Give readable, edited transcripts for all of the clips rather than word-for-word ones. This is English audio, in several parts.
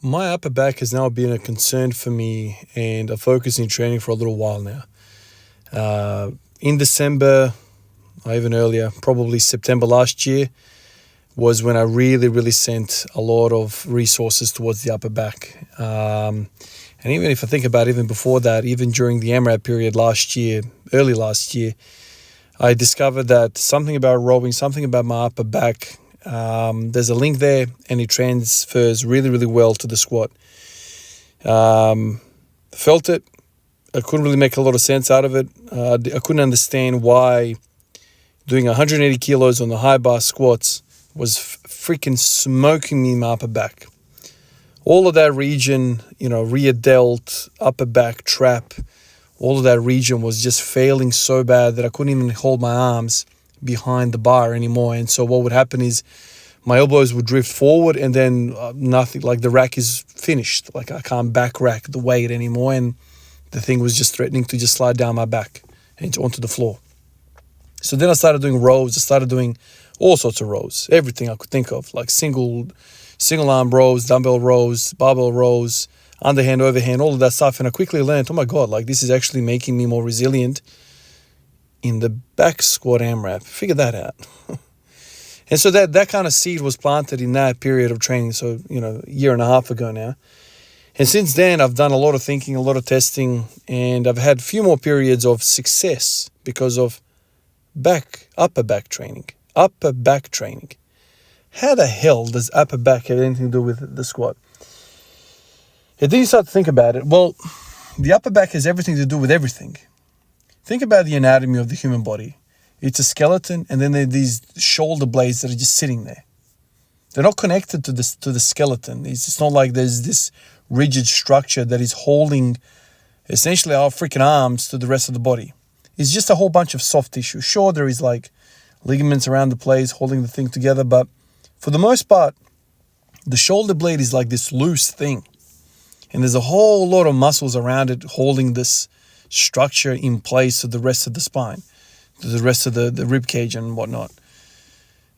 My upper back has now been a concern for me and a focus in training for a little while now. In December, or even earlier, probably September last year, was when I really sent a lot of resources towards the upper back. And even if I think about it, even before that, even during the AMRAP period early last year, I discovered that something about rowing, something about my upper back, there's a link there and it transfers really well to the squat. Felt it. I couldn't really make a lot of sense out of it. I couldn't understand why doing 180 kilos on the high bar squats was freaking smoking me in my upper back. All of that region, rear delt, upper back trap, all of that region was just failing so bad that I couldn't even hold my arms behind the bar anymore. And so what would happen is my elbows would drift forward and then nothing, like the rack is finished. Like I can't back rack the weight anymore. And the thing was just threatening to just slide down my back and onto the floor. So then I started doing rows. I started doing all sorts of rows, everything I could think of, like single arm rows, dumbbell rows, barbell rows, underhand, overhand, all of that stuff. And I quickly learned, oh my God, like this is actually making me more resilient in the back squat AMRAP. Figure that out. And so that kind of seed was planted in that period of training. So, a year and a half ago now. And since then, I've done a lot of thinking, a lot of testing, and I've had a few more periods of success because of upper back training. How the hell does upper back have anything to do with the squat? And then you start to think about it. Well, the upper back has everything to do with everything. Think about the anatomy of the human body. It's a skeleton, and then there are these shoulder blades that are just sitting there. They're not connected to the skeleton. It's not like there's this rigid structure that is holding essentially our freaking arms to the rest of the body. It's just a whole bunch of soft tissue. Sure, there is like ligaments around the place holding the thing together, but for the most part, the shoulder blade is like this loose thing. And there's a whole lot of muscles around it holding this structure in place to the rest of the spine, to the rest of the rib cage and whatnot.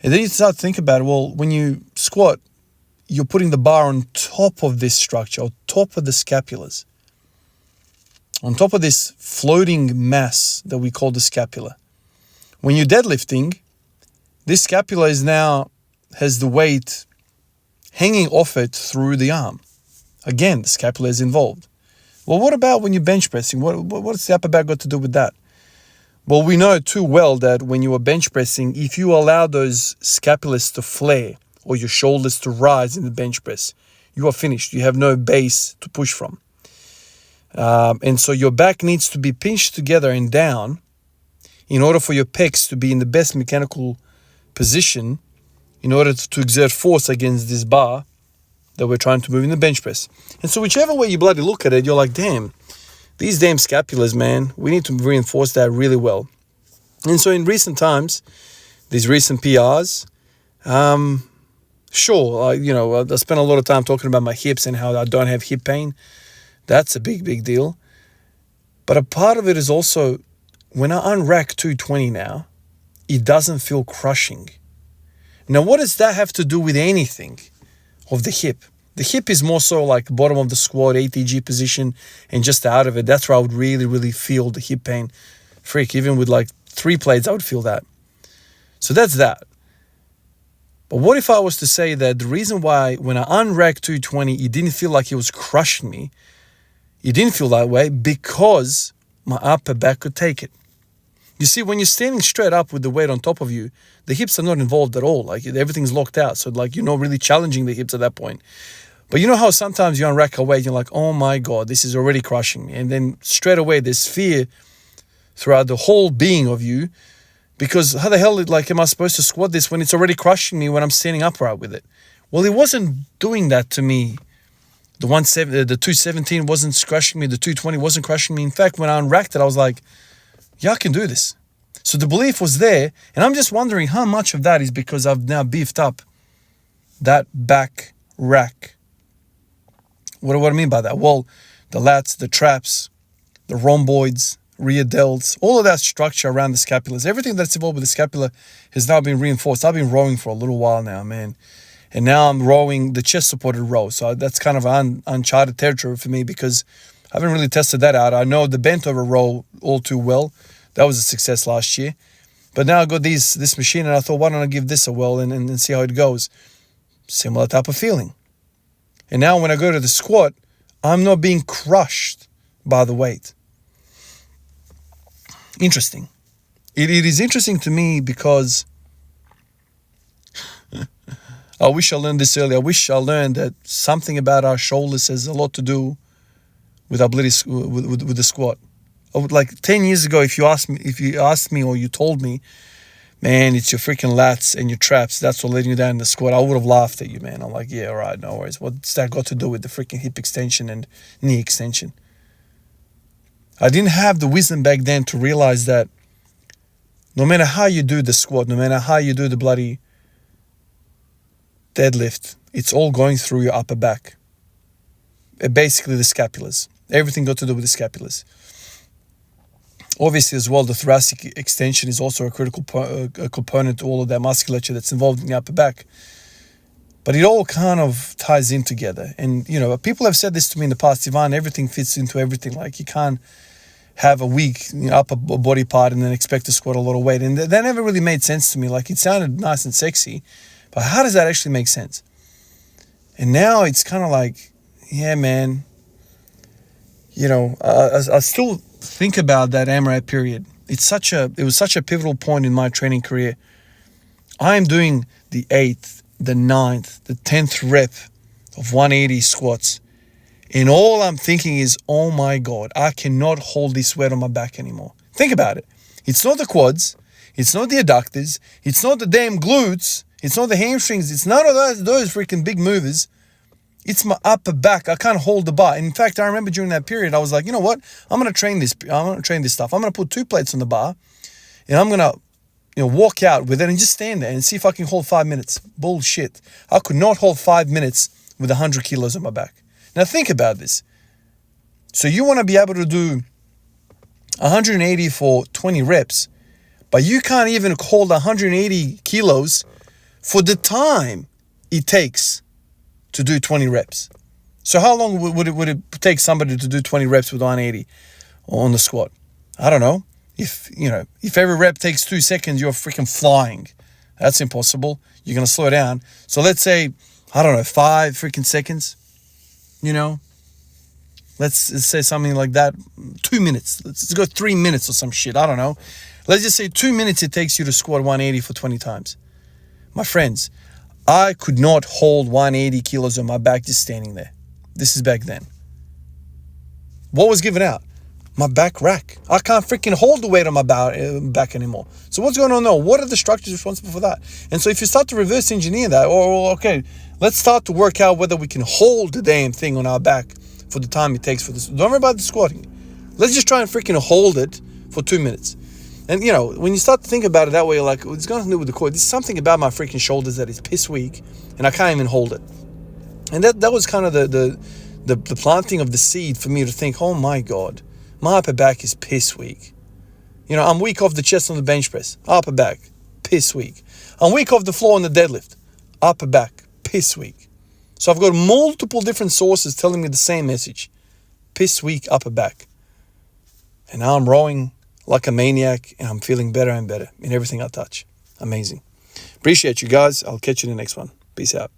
And then you start to think about it. Well, when you squat, you're putting the bar on top of this structure, on top of the scapulas, on top of this floating mass that we call the scapula. When you're deadlifting, this scapula has the weight hanging off it through the arm. Again, the scapula is involved. Well, what about when you're bench pressing? What's the upper back got to do with that? Well, we know too well that when you are bench pressing, if you allow those scapulas to flare or your shoulders to rise in the bench press, you are finished. You have no base to push from. And so your back needs to be pinched together and down in order for your pecs to be in the best mechanical position in order to exert force against this bar that we're trying to move in the bench press. And so whichever way you bloody look at it, you're like, damn, these damn scapulas, man, we need to reinforce that really well. And so in recent times, these recent PRs, sure, I spent a lot of time talking about my hips and how I don't have hip pain. That's a big deal. But a part of it is also, when I unrack 220 now, it doesn't feel crushing. Now, what does that have to do with anything of the hip? The hip is more so like the bottom of the squat, ATG position, and just out of it. That's where I would really feel the hip pain. Freak, even with like 3 plates, I would feel that. So that's that. But what if I was to say that the reason why when I unracked 220, it didn't feel like it was crushing me? It didn't feel that way because my upper back could take it. You see, when you're standing straight up with the weight on top of you, the hips are not involved at all. Like everything's locked out. So like you're not really challenging the hips at that point. But you know how sometimes you unrack a weight, you're like, oh my God, this is already crushing me. And then straight away there's fear throughout the whole being of you, because how the hell am I supposed to squat this when it's already crushing me when I'm standing upright with it? Well, it wasn't doing that to me. The 217 wasn't crushing me. The 220 wasn't crushing me. In fact, when I unracked it, I was like, yeah, I can do this. So the belief was there. And I'm just wondering how much of that is because I've now beefed up that back rack. What do I mean by that? Well, the lats, the traps, the rhomboids, rear delts, all of that structure around the scapulas, everything that's involved with the scapula has now been reinforced. I've been rowing for a little while now, man. And now I'm rowing the chest supported row. So that's kind of uncharted territory for me because I haven't really tested that out. I know the bent over row all too well. That was a success last year. But now I got this machine and I thought, why don't I give this a whirl and see how it goes? Similar type of feeling. And now when I go to the squat, I'm not being crushed by the weight. Interesting. It is interesting to me because I wish I learned this earlier. I wish I learned that something about our shoulders has a lot to do with our with the squat. Like 10 years ago, if you asked me or you told me, man, it's your freaking lats and your traps, that's what letting you down in the squat, I would have laughed at you, man. I'm like, yeah, all right, no worries. What's that got to do with the freaking hip extension and knee extension? I didn't have the wisdom back then to realize that no matter how you do the squat, no matter how you do the bloody deadlift, it's all going through your upper back. Basically the scapulars. Everything got to do with the scapulars. Obviously as well, the thoracic extension is also a critical component to all of that musculature that's involved in the upper back. But it all kind of ties in together. And, you know, people have said this to me in the past, Ivan, everything fits into everything. Like you can't have a weak upper body part and then expect to squat a lot of weight. And that never really made sense to me. Like it sounded nice and sexy, but how does that actually make sense? And now it's kind of like, yeah, man, you know, I still think about that AMRAP period. It was such a pivotal point in my training career. I am doing the 8th, the 9th, the 10th rep of 180 squats. And all I'm thinking is, oh my God, I cannot hold this weight on my back anymore. Think about it. It's not the quads. It's not the adductors. It's not the damn glutes. It's not the hamstrings. It's none of those freaking big movers. It's my upper back. I can't hold the bar. In fact, I remember during that period, I was like, you know what? I'm going to train this stuff. I'm going to put 2 plates on the bar and I'm going to, walk out with it and just stand there and see if I can hold 5 minutes. Bullshit. I could not hold 5 minutes with 100 kilos on my back. Now think about this. So you want to be able to do 180 for 20 reps, but you can't even hold 180 kilos for the time it takes to do 20 reps. So how long would it take somebody to do 20 reps with 180 on the squat? I don't know. If every rep takes 2 seconds, you're freaking flying. That's impossible. You're going to slow down. So let's say, 5 freaking seconds. Let's say something like that. 2 minutes. Let's go 3 minutes or some shit. I don't know. Let's just say 2 minutes it takes you to squat 180 for 20 times. My friends, I could not hold 180 kilos on my back just standing there. This is back then. What was given out? My back rack. I can't freaking hold the weight on my back anymore. So what's going on now? What are the structures responsible for that? And so if you start to reverse engineer that, okay, let's start to work out whether we can hold the damn thing on our back for the time it takes for this. Don't worry about the squatting. Let's just try and freaking hold it for 2 minutes. And when you start to think about it that way, you're like, it's got nothing to do with the core. There's something about my freaking shoulders that is piss weak and I can't even hold it. And that was kind of the planting of the seed for me to think, oh my God, my upper back is piss weak. I'm weak off the chest on the bench press. Upper back, piss weak. I'm weak off the floor on the deadlift. Upper back, piss weak. So I've got multiple different sources telling me the same message. Piss weak, upper back. And now I'm rowing like a maniac and I'm feeling better and better in everything I touch. Amazing. Appreciate you guys. I'll catch you in the next one. Peace out.